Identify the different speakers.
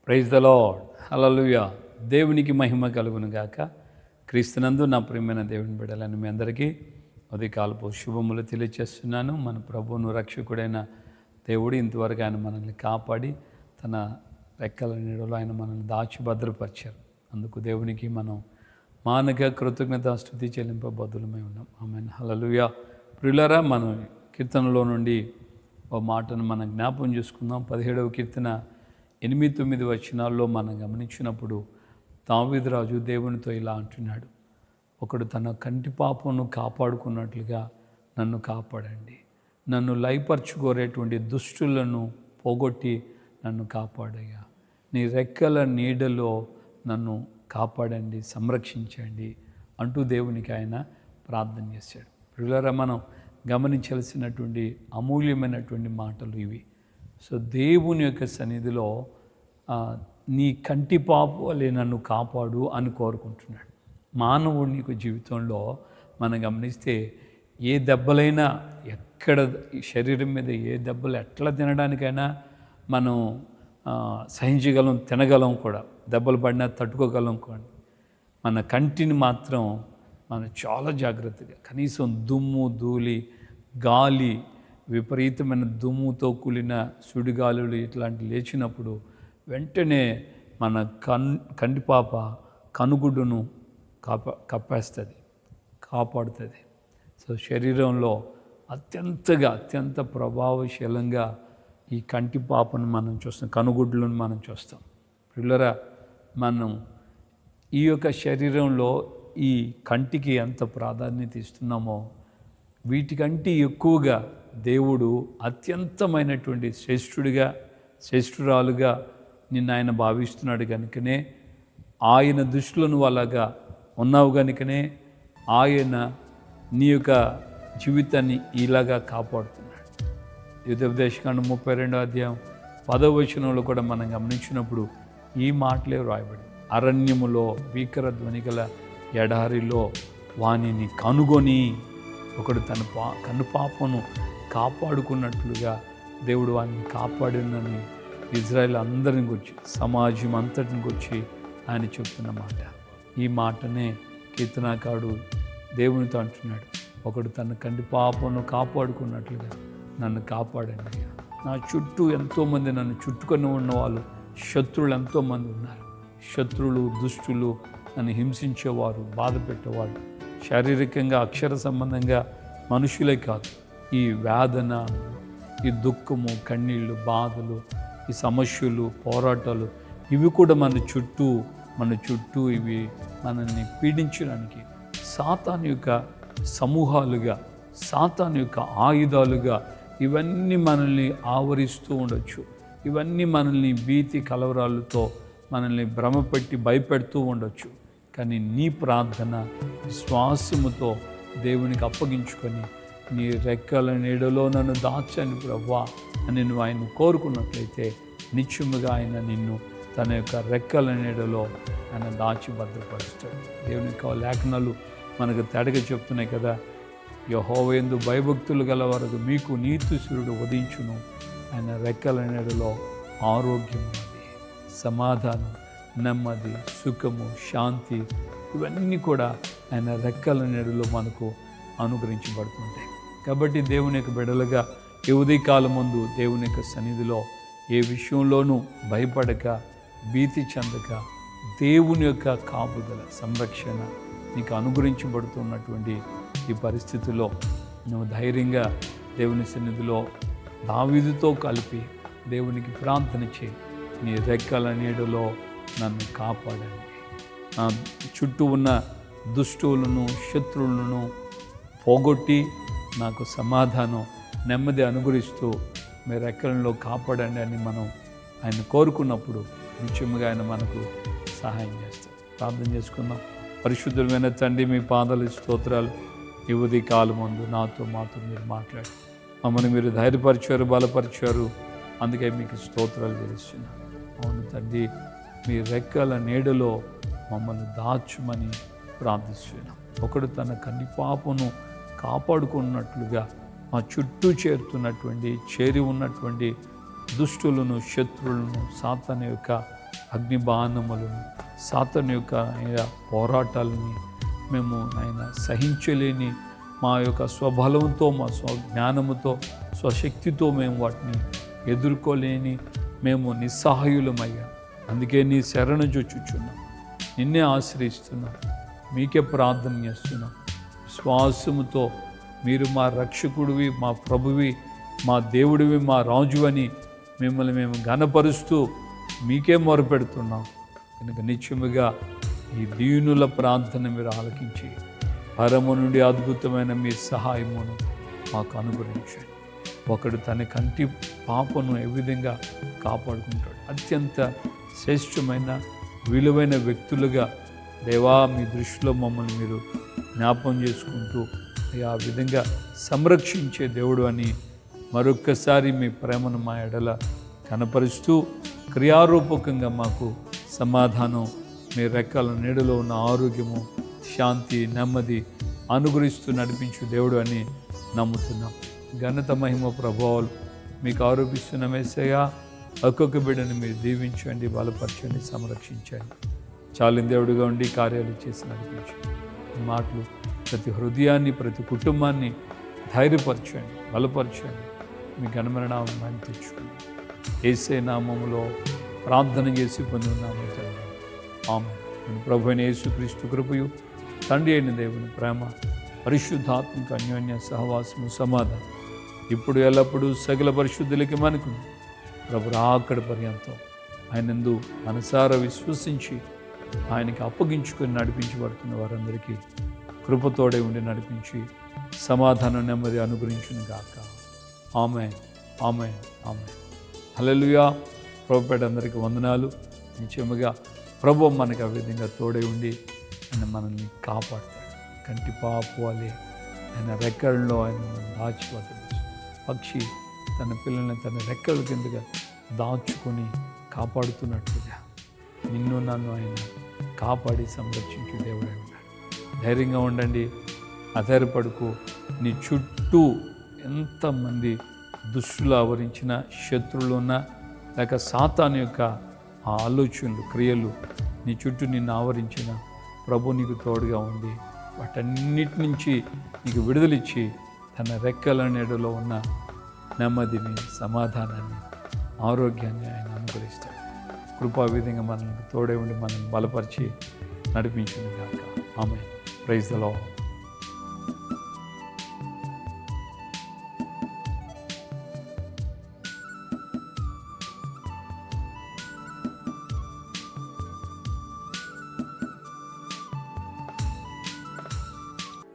Speaker 1: Praise the lord. హల్లెలూయా. దేవునికి మహిమ కలుగును గాక. క్రీస్తునందు నా ప్రియమైన దేవుని బిడ్డలని మీ అందరికీ ఉదయకాలపు శుభములు తెలియచేస్తున్నాను. మన ప్రభువును రక్షకుడైన దేవుడు ఇంతవరకు ఆయన మనల్ని కాపాడి తన రెక్కల నీడలో ఆయన మనల్ని దాచి భద్రపరిచారు. అందుకు దేవునికి మనం మానక కృతజ్ఞత స్తుతి చెల్లింపబద్దులమై ఉన్నాం. ఆమేన్. హల్లెలూయా. ప్రియులారా, మనం కీర్తనలో నుండి ఓ మాటను మనం జ్ఞాపకం చేసుకుందాం. 17వ కీర్తన 8-9 వచనాల్లో మనం గమనించినప్పుడు దావీదు రాజు దేవునితో ఇలా అంటున్నాడు, ఒకడు తన కంటి పాపను కాపాడుకున్నట్లుగా నన్ను కాపాడండి, నన్ను లయపరచుకోరేటువంటి దుష్టులను పోగొట్టి నన్ను కాపాడయ్యా, నీ రెక్కల నీడలో నన్ను కాపాడండి, సంరక్షించండి అంటూ దేవునికి ఆయన ప్రార్థన చేశాడు. ప్రియులారా, మనం గమనించాల్సినటువంటి అమూల్యమైనటువంటి మాటలు ఇవి. సో దేవుని యొక్క సన్నిధిలో నీ కంటి పాపు వలె నన్ను కాపాడు అని కోరుకుంటున్నాడు. మానవుడి యొక్క జీవితంలో మనం గమనిస్తే ఏ దెబ్బలైనా ఎక్కడ శరీరం మీద ఏ దెబ్బలు ఎట్లా తినడానికైనా మనం సహించగలం, తినగలం కూడా, దెబ్బలు పడినా తట్టుకోగలం కూడా. మన కంటిని మాత్రం మనం చాలా జాగ్రత్తగా, కనీసం దుమ్ము ధూళి గాలి, విపరీతమైన దుమ్ముతో కూలిన సుడిగాలులు ఇట్లాంటి లేచినప్పుడు వెంటనే మన కంటిపాప కనుగుడ్డును కప్పేస్తుంది, కాపాడుతుంది. సో శరీరంలో అత్యంత ప్రభావశీలంగా ఈ కంటి పాపను మనం చూస్తాం, కనుగుడ్లను మనం చూస్తాం. పిల్లరా, మనం ఈ యొక్క శరీరంలో ఈ కంటికి ఎంత ప్రాధాన్యత ఇస్తున్నామో వీటికంటే ఎక్కువగా దేవుడు అత్యంతమైనటువంటి శ్రేష్ఠురాలుగా నిన్ను ఆయన భావిస్తున్నాడు. కనుకనే ఆయన దృష్టిలో అలాగా ఉన్నావు, కనుకనే ఆయన నీ యొక్క జీవితాన్ని ఇలాగా కాపాడుతున్నాడు. యుద్ధోపదేశకాండం 32వ అధ్యాయం 10వ వచనంలో కూడా మనం గమనించినప్పుడు ఈ మాటలే వ్రాయబడి, అరణ్యములో భీకర ధ్వని గల ఎడారిలో వానిని కనుగొని ఒకడు తన కనుపాపను కాపాడుకున్నట్లుగా దేవుడు వాడిని కాపాడినని ఇజ్రాయేల్ అందరిని గురించి, సమాజం అంతటిని గురించి ఆయన చెప్తున్న మాట. ఈ మాటనే కీర్తనాకారుడు దేవునితో అంటున్నాడు, ఒకడు తన కంటి పాపను కాపాడుకున్నట్లుగా నన్ను కాపాడండి. నా చుట్టూ ఎంతోమంది నన్ను చుట్టుకొని ఉన్న వాళ్ళు, శత్రువులు ఎంతోమంది ఉన్నారు. శత్రువులు, దుష్టులు, నన్ను హింసించేవారు, బాధ పెట్టేవాడు, శారీరకంగా అక్షర సంబంధంగా మనుషులే కాదు, ఈ వేదన, ఈ దుఃఖము, కన్నీళ్ళు, బాధలు, ఈ సమస్యలు, పోరాటాలు ఇవి కూడా మన చుట్టూ ఇవి మనల్ని పీడించడానికి సాతాను యొక్క సమూహాలుగా, సాతాను యొక్క ఆయుధాలుగా ఇవన్నీ మనల్ని ఆవరిస్తూ ఉండొచ్చు. ఇవన్నీ మనల్ని భీతి కలవరాలతో మనల్ని భ్రమపెట్టి భయపెడుతూ ఉండొచ్చు. కానీ నీ ప్రార్థన విశ్వాసముతో దేవునికి అప్పగించుకొని, నీ రెక్కల నీడలో నన్ను దాచని ప్రభువా అని నువ్వు ఆయన కోరుకున్నట్లయితే నిత్యముగా ఆయన నిన్ను తన యొక్క రెక్కల నీడలో ఆయన దాచి భద్రపరుస్తాడు. దేవుని యొక్క లేఖనాలు మనకు తేటగా చెప్తున్నాయి కదా, యెహోవా యందు భయభక్తులు గల వరకు మీకు నీతిశూరుడు ఉదయించును, ఆయన రెక్కల నీడలో ఆరోగ్యం ఉన్నది, సమాధానం, నెమ్మది, సుఖము, శాంతి ఇవన్నీ కూడా ఆయన రెక్కల నీడలో మనకు అనుగ్రహించబడుతుంటాయి. కాబట్టి దేవుని యొక్క బిడ్డలుగా ఈ ఉదయకాలం ముందు దేవుని యొక్క సన్నిధిలో ఏ విషయంలోనూ భయపడక, భీతి చెందక, దేవుని యొక్క కాపుదల, సంరక్షణ నీకు అనుగ్రహించబడుతున్నటువంటి ఈ పరిస్థితిలో నువ్వు ధైర్యంగా దేవుని సన్నిధిలో దావీదుతో కలిపి దేవునికి ప్రార్థన చేయి, నీ రెక్కల నీడలో నన్ను కాపాడండి, నా చుట్టూ ఉన్న దుష్టులను, శత్రువులను పోగొట్టి నాకు సమాధానం, నెమ్మది అనుగ్రహిస్తూ మీ రెక్కలలో కాపాడండి అని మనం ఆయన కోరుకున్నప్పుడు నిత్యముగా ఆయన మనకు సహాయం చేస్తాడు. ప్రార్థన చేసుకుందాం. పరిశుద్ధమైన తండ్రి, మీ పాదాల స్తోత్రాలు. ఈ ఉదయకాలం ముందు మాతో మీరు మాట్లాడి మమ్మల్ని మీరు ధైర్యపరిచారు, బలపరిచారు. అందుకే మీకు స్తోత్రాలు తెలుస్తున్నాను. అవును తండ్రి, మీ రెక్కల నీడలో మమ్మల్ని దాచుమని ప్రార్థిస్తున్నాం. ఒకడు తన కన్నిపాపను కాపాడుకున్నట్లుగా మా చుట్టూ చేరి ఉన్నటువంటి దుష్టులను, శత్రువులను, సాతాను యొక్క అగ్ని బాణములను సాతాను యొక్క పోరాటాలని మేము ఆయన సహించలేని మా యొక్క స్వబలంతో, మా స్వజ్ఞానముతో, స్వశక్తితో మేము వాటిని ఎదుర్కోలేని మేము నిస్సహాయులమయ్యా. అందుకే నీ శరణు జొచ్చుచున్నాం, నిన్నే ఆశ్రయిస్తున్నాం, మీకే ప్రార్థన చేస్తున్నాం. విశ్వాసముతో మీరు మా రక్షకుడివి, మా ప్రభువి, మా దేవుడివి, మా రాజు అని మిమ్మల్ని మేము ఘనపరుస్తూ మీకే మొరపెడుతున్నాం. కనుక నిత్యముగా ఈ దీనుల ప్రార్థన మీరు ఆలకించి పరము నుండి అద్భుతమైన మీ సహాయమును మాకు అనుగ్రహించండి. ఒకడు తన కంటి పాపను ఏ విధంగా కాపాడుకుంటాడు, అత్యంత శ్రేష్టమైన విలువైన వ్యక్తులుగా దేవా మీ దృష్టిలో మమ్మల్ని మీరు జ్ఞాపం చేసుకుంటూ ఆ విధంగా సంరక్షించే దేవుడు అని మరొక్కసారి మీ ప్రేమను మా ఎడల కనపరుస్తూ క్రియారూపకంగా మాకు సమాధానం, మీ రెక్కల నీడలో ఉన్న ఆరోగ్యము, శాంతి, నెమ్మది అనుగ్రహిస్తూ నడిపించు దేవుడు అని నమ్ముతున్నాం. ఘనత, మహిమ, ప్రభావాలు మీకు ఆరోపిస్తున్న యేసయ్యా, ఒక్కొక్క బిడ్డని మీరు దీవించండి, బలపరచండి, సంరక్షించండి. చాలిన దేవుడిగా ఉండి కార్యాలు చేసి నడిపించండి. ఈ మాటలు ప్రతి హృదయాన్ని, ప్రతి కుటుంబాన్ని ధైర్యపరచండి, బలపరచండి. మీ ఘనమైన నామాన్ని తెచ్చుకోండి. యేసే నామములో ప్రార్థన చేసి పొందున్నాము తండ్రి, ఆమేన్. మన ప్రభు అయిన యేసుక్రీస్తు కృపయు, తండ్రి అయిన దేవుని ప్రేమ, పరిశుద్ధాత్మిక అన్యోన్య సహవాసము, సమాధానం ఇప్పుడు ఎల్లప్పుడూ సకల పరిశుద్ధులకి మనకు ప్రభు రాకడ పర్యంతం ఆయనందు మనసారా విశ్వసించి ఆయనకి అప్పగించుకొని నడిపించబడుతున్న వారందరికీ కృపతోడే ఉండి నడిపించి సమాధానం, నెమ్మది అనుగ్రహించును గాక. ఆమేన్, ఆమేన్, ఆమేన్. హల్లెలూయా. ప్రభుపేట అందరికీ వందనాలు. నిశ్చయముగా ప్రభు మనకి ఆ విధంగా తోడే ఉండి ఆయన మనల్ని కాపాడతాడు. కంటి పాపు వలె ఆయన రెక్కల్లో ఆయన దాచిపడతాడు. పక్షి తన పిల్లల్ని తన రెక్కల కిందగా దాచుకొని కాపాడుతున్నట్లుగా నిన్ను నన్ను ఆయన కాపాడి సంరక్షించే దేవుడే ఉన్నాడు. ధైర్యంగా ఉండండి, అధైర్యపడుకో. నీ చుట్టూ ఎంతమంది దుష్టులు ఆవరించిన, శత్రువులు ఉన్నా, లేక సాతాను యొక్క ఆ ఆలోచనలు, క్రియలు నీ చుట్టూ నిన్ను ఆవరించిన ప్రభు నీకు తోడుగా ఉంది. వాటన్నిటి నుంచి నీకు విడుదలిచ్చి తన రెక్కల నీడలో ఉన్న నెమ్మదిని, సమాధానాన్ని, ఆరోగ్యాన్ని ఆయన అనుగ్రహిస్తాడు. కృపా విధంగా మనల్ని తోడే ఉండి మనల్ని బలపరిచి నడిపించింది కాక. ఆమేన్. Praise the lord.